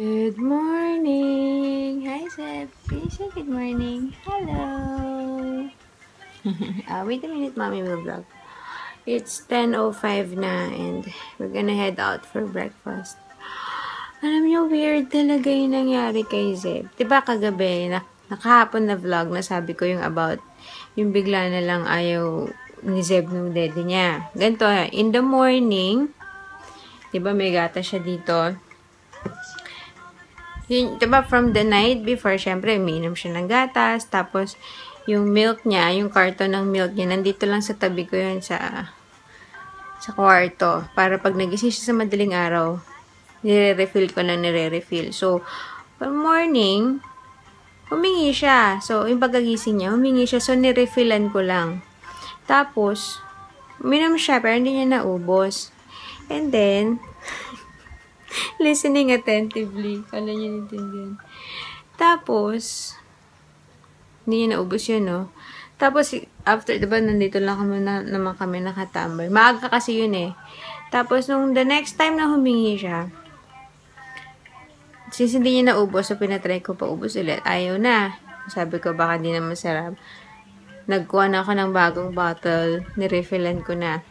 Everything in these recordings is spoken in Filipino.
Good morning! Hi, Seb. Please say good morning. Hello! Wait a minute, Mommy will vlog. It's 10:05 na and we're gonna head out for breakfast. Alam niyo, weird talaga yung nangyari kay Zeb. Diba kagabi, nakahapon na vlog na sabi ko yung about yung bigla na lang ayaw ni Zeb nung daddy niya. Ganito, in the morning, diba may gata siya dito. Yun, diba from the night before, syempre, umiinom siya ng gatas. Tapos, yung milk niya, yung carton ng milk niya, nandito lang sa tabi ko yun sa kwarto. Para pag nagising siya sa madaling araw, nire-refill ko na nire-refill. So, pag morning, humingi siya. So, yung pagkagising niya, humingi siya. So, nirefillan ko lang. Tapos, uminom siya, pero hindi niya naubos. And then, listening attentively. Kala niya natindihan. Tapos, hindi niya naubos yun, no? Tapos, after, diba, nandito lang naman kami nakatambay. Maaga kasi yun, eh. Tapos, nung the next time na humingi siya, since hindi niya naubos, so pinatry ko pa ubos ulit. Ayaw na. Sabi ko, baka hindi na masarap. Nagkuha na ako ng bagong bottle. Nirefillan ko na.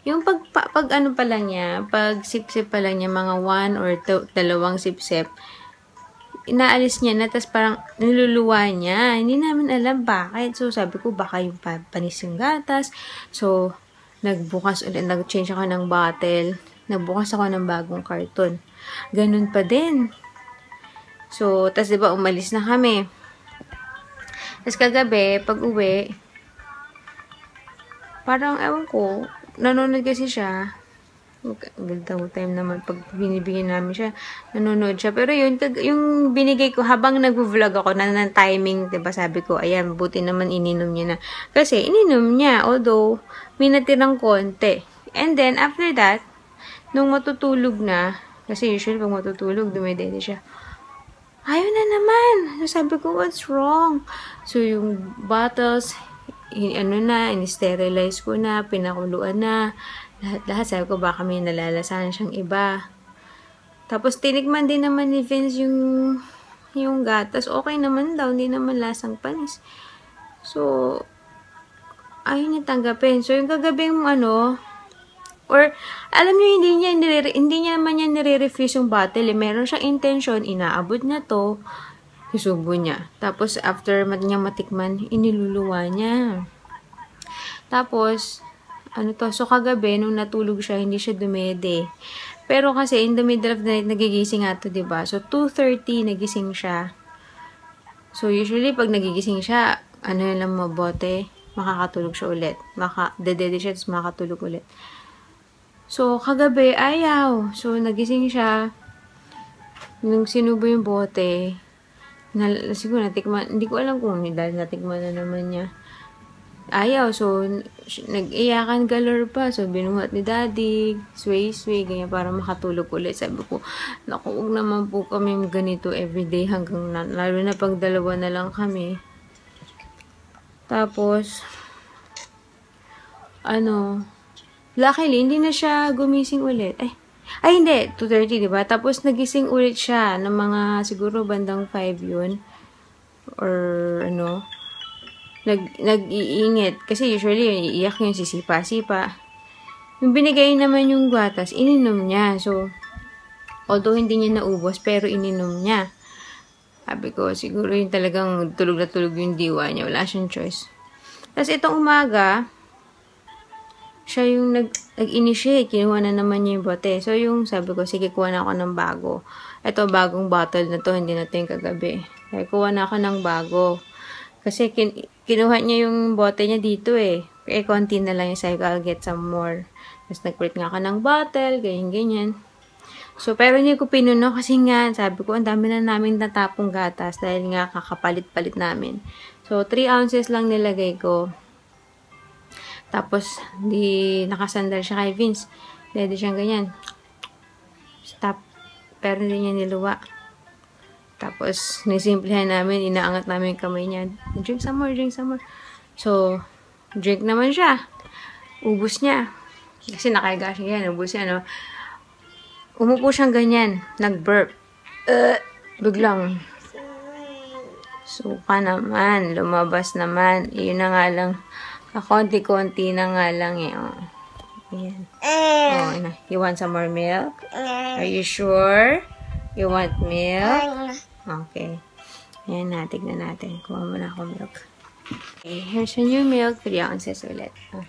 Yung pag ano pa lang niya, pag sip-sip pa lang niya, mga 1 or 2 sip-sip, inaalis niya na, tapos parang niluluwa niya. Hindi namin alam bakit. So, sabi ko, baka yung panis yung gatas. So, nagbukas ulit, nag-change ako ng bottle. Nagbukas ako ng bagong karton. Ganun pa din. So, tapos diba, umalis na kami. Tapos kagabi, pag uwi, parang, ewan ko, nanonood kasi siya. Good time naman pag binibigyan namin siya. Nanonood siya. Pero yun, yung binigay ko habang nag-vlog ako na ng timing, diba sabi ko, ayan, buti naman ininom niya na. Kasi ininom niya, although may natirang konti. And then, after that, nung matutulog na, kasi usually pag matutulog, dumedede siya. Ayaw na naman. So, sabi ko, what's wrong? So, yung bottles, in-sterilize ko na, pinakuluan na, lahat sabi ko, baka may nalalasahan siyang iba. Tapos, tinikman din naman ni Vince yung gatas. Okay naman daw, hindi naman lasang panis. So, ayaw niya tanggapin. So, yung kagabing or, alam niyo, hindi niya naman niya nire-refuse yung bottle. Meron siyang intention, inaabot na to, isubo niya. Tapos, after niya matikman, iniluluwa niya. Tapos, so kagabi, nung natulog siya, hindi siya dumede. Pero kasi, in the middle of the night, nagigising nga to, diba? So, 2:30, nagising siya. So, usually, pag nagigising siya, lang mabote, makakatulog siya ulit. Dedede siya, tapos makakatulog ulit. So, kagabi, ayaw. So, nagising siya. Nung sinubo yung bote, siguro natikman, hindi ko alam kung dahil natikman na naman niya. Ayaw. So, nag-iyakan galore pa. So, binuhat ni daddy, sway, ganyan, para makatulog ulit. Sabi ko, naku, huwag naman po kami ganito everyday hanggang lalo na pag dalawa na lang kami. Tapos, luckily, hindi na siya gumising ulit. Ay hindi. 2:30, diba? Tapos, nagising ulit siya ng mga, siguro, bandang 5 yun. Or, nag-iingit. Kasi, usually, iiyak yun, sisipa-sipa. Yung binigay naman yung gatas, ininom niya. So, although hindi niya naubos, pero ininom niya. Sabi ko, siguro yung talagang tulog na tulog yung diwa niya. Wala siyang choice. Tapos, itong umaga, siya yung nag-initiate. Kinuha na naman niya yung bote. So, yung sabi ko, sige, kuha na ako ng bago. Ito, bagong bottle na to. Hindi na ito yung kagabi. Kaya, kuha na ako ng bago. Kasi, kinuha niya yung bote niya dito eh. Kaya, konti na lang yung sabi ko, I'll get some more. Tapos, nag-print nga ako ng bottle. Ganyan. So, pero hindi ko pinuno kasi nga, sabi ko, ang dami na namin natapong gatas dahil nga kakapalit-palit namin. So, 3 ounces lang nilagay ko. Tapos, di nakasandal siya kay Vince. Dede siyang ganyan. Stop. Pero hindi niya niluwa. Tapos, nisimplihan namin, inaangat namin yung kamay niya. Drink some more. So, drink naman siya. Ubus niya. Kasi nakahiga siya yan. Ubus niya, Umupo siyang ganyan. Nag-burp. Biglang suka naman, lumabas naman. Yun na nga lang, kakonti-konti na nga lang eh. Oh. Ayan. Oh, you want some more milk? Are you sure? You want milk? Okay. Ayan na, tignan natin. Kuha muna ako milk. Okay, here's your new milk. 3 ounces ulit. Oh.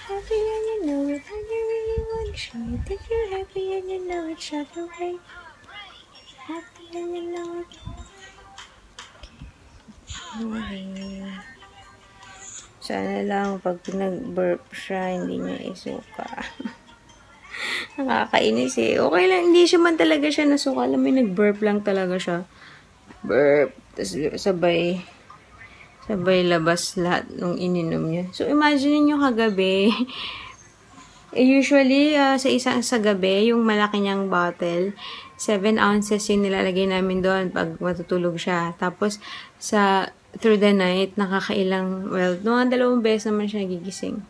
Happy and you know it, and you really want to show it that you're happy and you know it, shut away. Happy and you know it. Okay. Sana lang pag nag-burp siya, hindi niya isuka. Nakakainis eh. Okay lang, hindi siya man talaga siya nasuka. Alam mo, nag-burp lang talaga siya. Burp. Tapos sabay labas lahat ng ininom niya. So, imagine niyo kagabi. Usually, sa gabi, yung malaki niyang bottle, 7 ounces yung nilalagay namin doon pag matutulog siya. Tapos, through the night, nakakailang, well, mga 2 beses naman siya nagigising.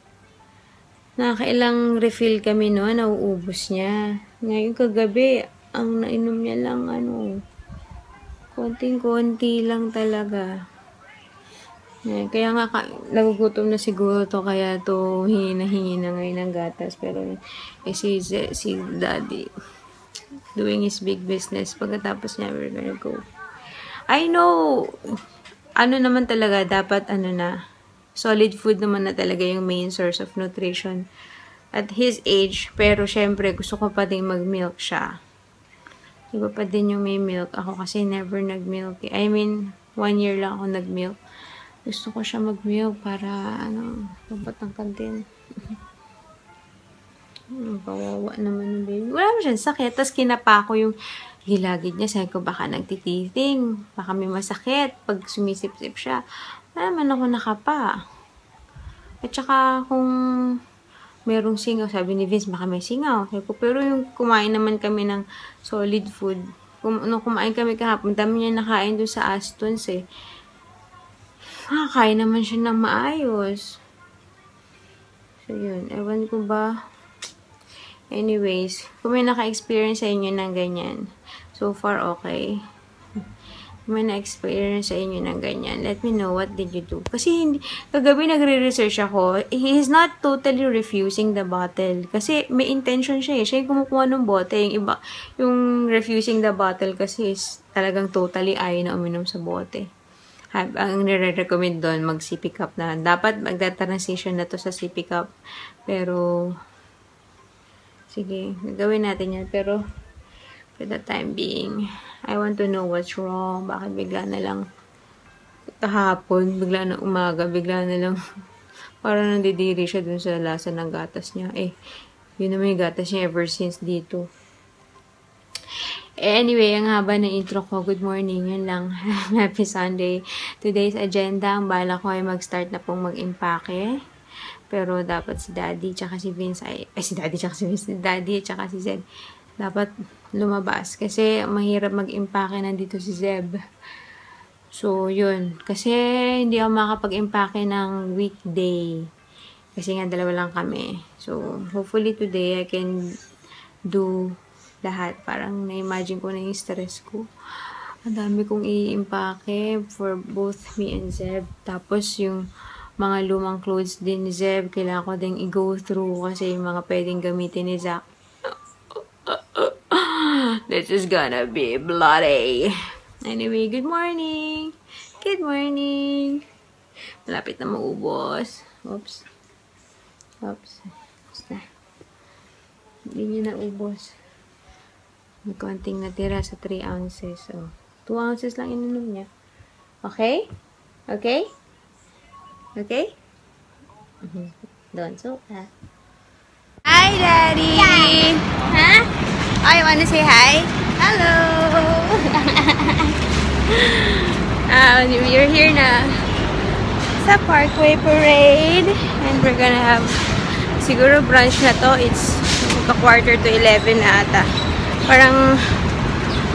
Nakakailang refill kami noon, nauubos niya. Ngayon kagabi, ang nainom niya lang, konting-konti lang talaga. Kaya nga, nagugutom na siguro to, kaya to hingi na ngayon ng gatas. Pero, si Daddy, doing his big business. Pagkatapos niya, we're gonna go. I know, naman talaga, dapat, solid food naman na talaga yung main source of nutrition at his age. Pero, syempre, gusto ko pa din mag-milk siya. Iba pa din yung may milk. Ako kasi never nag-milk. I mean, 1 year lang ako nag-milk. Gusto ko siya mag-milk para, mabatangkad din. Kawawa naman yung baby. Wala mo siyang sakit. Tapos kinapa ko yung gilagid niya. Sabi ko, baka nagtititing. Baka may masakit pag sumisip-sip siya. Wala naman ako nakapa. At saka, kung merong singaw, sabi ni Vince, baka may singaw. Sabi ko, pero yung kumain naman kami ng solid food. Nung kumain kami kahapon, dami niya nakain doon sa Aston's eh. Kakain naman siya ng maayos. So, yun. Ewan ko ba. Anyways, kung may naka-experience sa inyo ng ganyan, so far, okay. Kung may na-experience sa inyo ng ganyan, let me know what did you do. Kasi, kagabi nagre-research ako, he is not totally refusing the bottle. Kasi, may intention siya eh. Siya yung kumukuha ng bote. Yung refusing the bottle kasi is talagang totally ayaw na uminom sa bote. Ang nire-recommend doon, mag-sippy cup na. Dapat magda-transition na to sa sippy cup. Pero, sige, gagawin natin yan. Pero, for the time being, I want to know what's wrong. Bakit bigla na lang kahapon, bigla na umaga, bigla na lang parang nandidiri siya dun sa lasa ng gatas niya. Yun naman yung gatas niya ever since dito. Anyway, ang haba ng intro ko. Good morning. Yun lang. Happy Sunday. Today's agenda, ang bala ko ay mag-start na pong mag-impake. Pero dapat si Daddy tsaka si Vince si Daddy tsaka si Vince, si Daddy tsaka si Zeb dapat lumabas. Kasi mahirap mag-impake nandito si Zeb. So, yun. Kasi hindi ako makapag-impake ng weekday. Kasi nga, 2 lang kami. So, hopefully today I can do lahat. Parang na-imagine ko na yung stress ko. Ang dami kong i-impake for both me and Zeb. Tapos yung mga lumang clothes din ni Zeb, kailangan ko din i-go through kasi yung mga pwedeng gamitin ni Zach. This is gonna be bloody. Anyway, good morning! Good morning! Malapit na maubos. Oops. Oops. Oops na. Hindi niya naubos. May konting natira sa 3 ounces. So, 2 ounces lang ininom niya. Okay? Okay? Okay? Don't so that. Hi, Daddy! Yeah. Huh? Oh, you wanna say hi? Hello! We're here na sa Parkway Parade. And we're gonna have siguro brunch na to. It's 11:15 na ata. Parang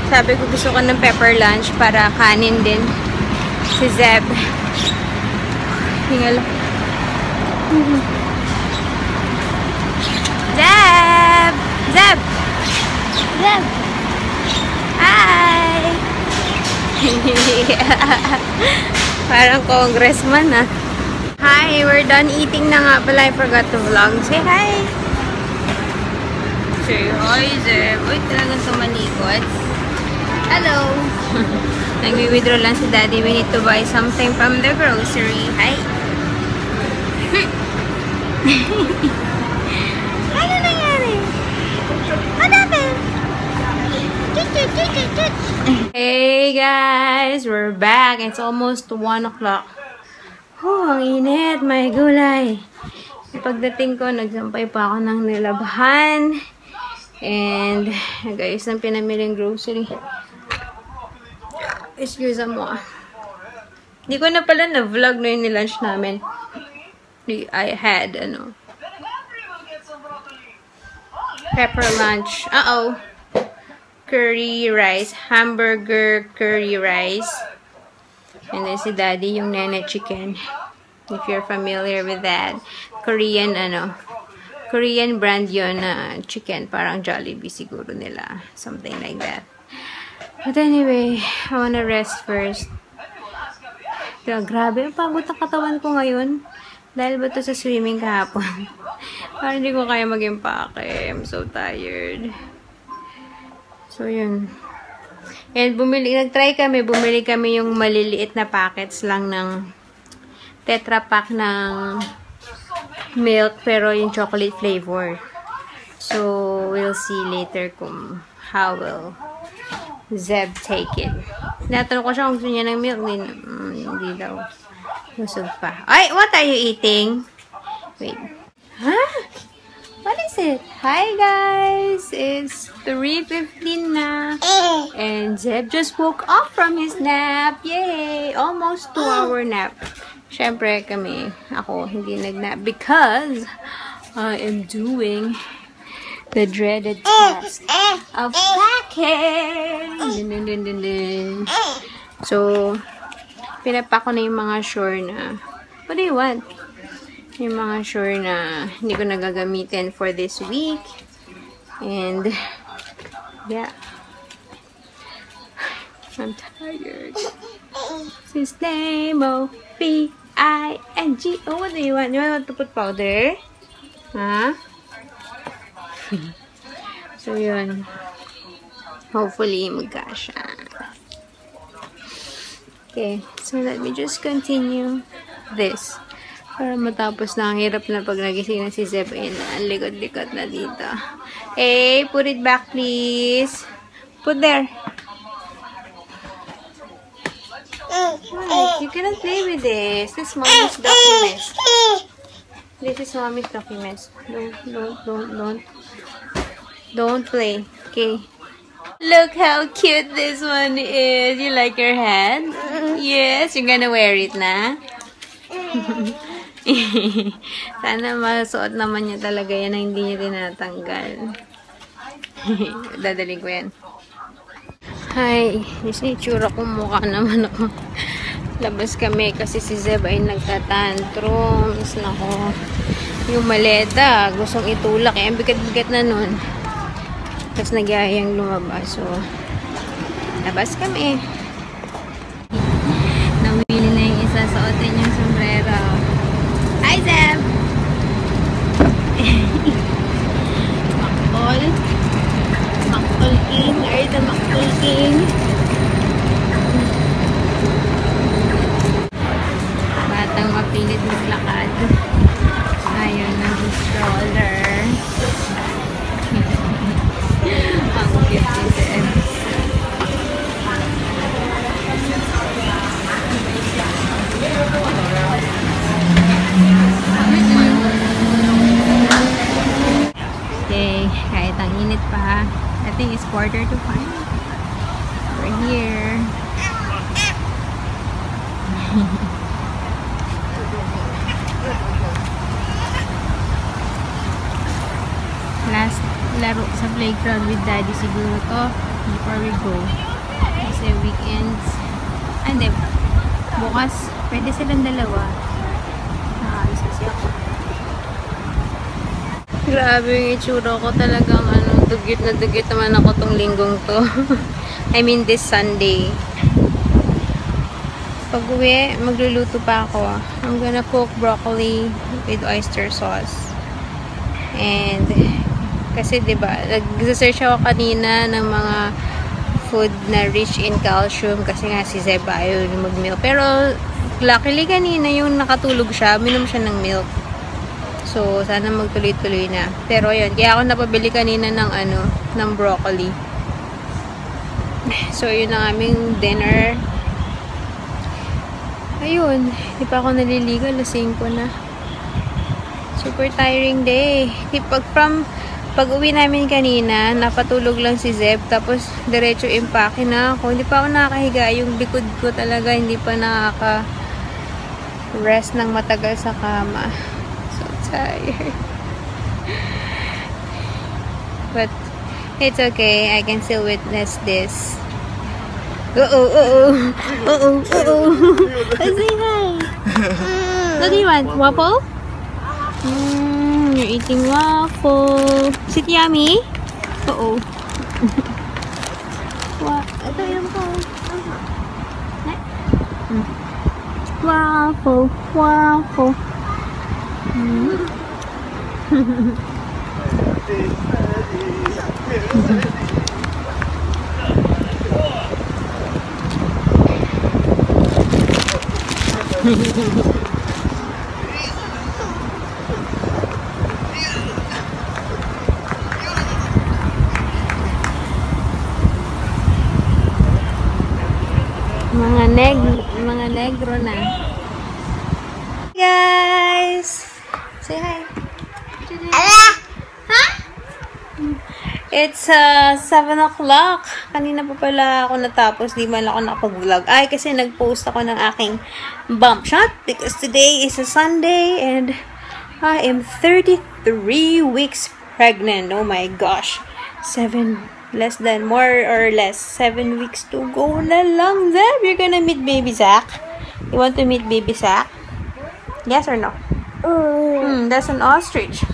sabi ko gusto ko ng pepper lunch para kanin din si Zeb. Hingal. Zeb! Zeb! Zeb! Hi! Parang congressman ah. Hi! We're done eating na nga pala. I forgot to vlog. Say hi! Say hi, Zeb! Uy, talagang tumalikod. Hello! Nagwi-withdraw lang si Daddy. We need to buy something from the grocery. Hi! Ano nangyari? What happened? Hey guys! We're back. It's almost 1 o'clock. Oh, ang init. May gulay. Pagdating ko, nagsampay pa ako ng nilabhan. And, guys, ng pinamiling grocery. Excuse mo. Hindi ko na pala na-vlog na yung nilunch namin. I had, pepper lunch. Uh-oh. Curry rice. Hamburger curry rice. And then si Daddy yung Nene chicken. If you're familiar with that. Korean brand yun na chicken. Parang Jollibee siguro nila. Something like that. But anyway, I wanna rest first. Grabe, ang pagod ang katawan ko ngayon. Dahil ba ito sa swimming kahapon? Parang hindi ko kaya mag-impake. I'm so tired. So, yun. And bumili kami yung maliliit na packets lang ng Tetra Pak ng milk, pero yung chocolate flavor. So, we'll see later kung how will Zeb take it. Natanong ko siya kung gusto niya ng milk. Hindi daw. Busog pa. Ay, what are you eating? Wait. Huh? What is it? Hi, guys. It's 3:15 na. And Zeb just woke up from his nap. Yay! Almost 2-hour nap. Syempre ako hindi nag-nap because I am doing the dreaded task of packing. So, pinapa ko na yung mga shore na, what do you want? Yung mga shore na hindi ko nagagamitin for this week. And, yeah. I'm tired. Since name P-I-N-G. Oh, what do you want? You want to put powder? Huh? So, yun. Hopefully, magkasya. Okay. So, let me just continue this. Para matapos na. Ang hirap na pag nagising na si Zeb. Ayun na. Ang likod-likod na dito. Hey, put it back, please. Put there. Right. You cannot play with this. This is Mommy's documents. This is Mommy's documents. Don't play. Okay. Look how cute this one is. You like your hat? Yes, you're gonna wear it na. Sana masuot naman niya talaga yan na hindi niya tinatanggal. Dadaling ko yan. Hi, itsura ko mukha naman ako. Labas kami kasi si Zeb ay nagtatantrums. Nako, yung maleta gustong itulak eh. Ang bigat-bigat na nun. Tapos nagyayang lumabas. So, labas kami. Nawili na yung isa. Suotin yung sombrero. Hi, Zeb! Makol. Makol King. Are you the Makol King? Batang mapilit maglakad. Ayaw na stroller. Ang cute ni Zeb. Okay, kahit ang init pa. I think it's 4:45. We're here. Last laro sa playground with Daddy siguro to before we go. Kasi weekends. Hindi. Bukas, pwede silang dalawa. Nakaalis kasi ako. Grabe yung itsura ko. Talagang dugit na dugit naman ako tong linggong to. I mean this Sunday. Pag uwi, magluluto pa ako. I'm gonna cook broccoli with oyster sauce. And kasi diba, nag-search ako kanina ng mga food na rich in calcium kasi nga si Zeb ayaw mag-milk. Pero luckily kanina yung nakatulog siya, minom siya ng milk. So sana magtuloy-tuloy na. Pero yun, kaya ako napabili kanina ng ng broccoli. So yun ang aming dinner. Ayun, di pa ako naliligo, lasing ko na. Super tiring day. Pag uwi namin kanina, napatulog lang si Zeb, tapos diretso impake na ako. Hindi pa ako nakakahiga. Yung likod ko talaga, hindi pa nakaka-rest ng matagal sa kama. So tired. But, it's okay. I can still witness this. Say hi. What do you want? Waffle? You're eating waffle. Is it yummy? Ito yung po. Waffle. Waffle. Mga negro na. Guys! Say hi. Huh? It's 7 o'clock. Kanina pa pala ako natapos. Di man ako nakapag-vlog. Ay, kasi nag-post ako ng aking bump shot because today is a Sunday and I am 33 weeks pregnant. Oh my gosh. More or less 7 weeks to go na lang. Zeb, you're gonna meet baby Zach? You want to meet baby Zach? Yes or no? That's an ostrich.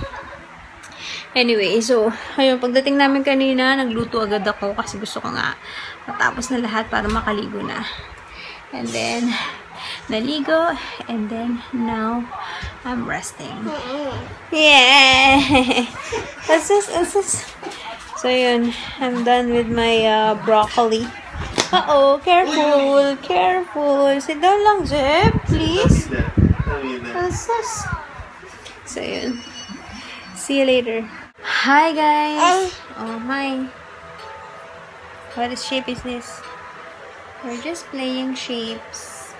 Anyway, so ayun, pagdating namin kanina, nagluto agad ako kasi gusto ko nga matapos na lahat para makaligo na. And then naligo, and then now I'm resting. Yeah. What's this? So yun, I'm done with my broccoli. Careful, careful. Sit down lang, Zeb, please. What's this? So yun. See you later. Hi guys. Oh hi. What shape is this? We're just playing shapes.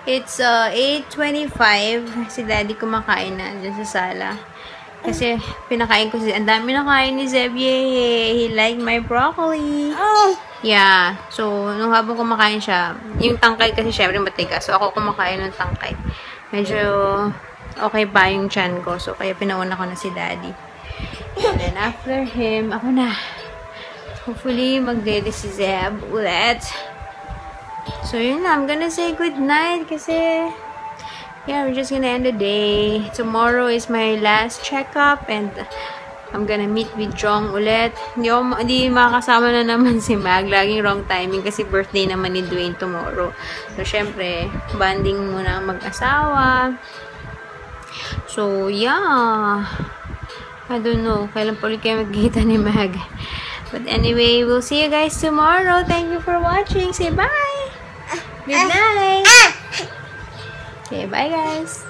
It's 8:25. Si Daddy kumakain na dyan sa sala. Kasi pinakain ko ang dami nakain ni Zeb. Yay! He liked my broccoli. Yeah. So, nung habang kumakain siya, yung tangkay kasi syempre matigas. So, ako kumakain ng tangkay. Medyo okay pa yung tiyan ko. So, kaya pinauna ko na si Daddy. And then, after him, ako na. Hopefully, mag-daddy si Zeb ulit. So, yun na. I'm gonna say good night kasi yeah, we're just gonna end the day. Tomorrow is my last checkup and I'm gonna meet with Jong ulit. Hindi makakasama na naman si Mag. Laging wrong timing kasi birthday naman ni Dwayne tomorrow. So, syempre, bonding muna ang mag-asawa. So, yeah. I don't know. Kailan pa ulit kayo magkikita ni Mag. But anyway, we'll see you guys tomorrow. Thank you for watching. Say bye! Good night! Okay, bye guys!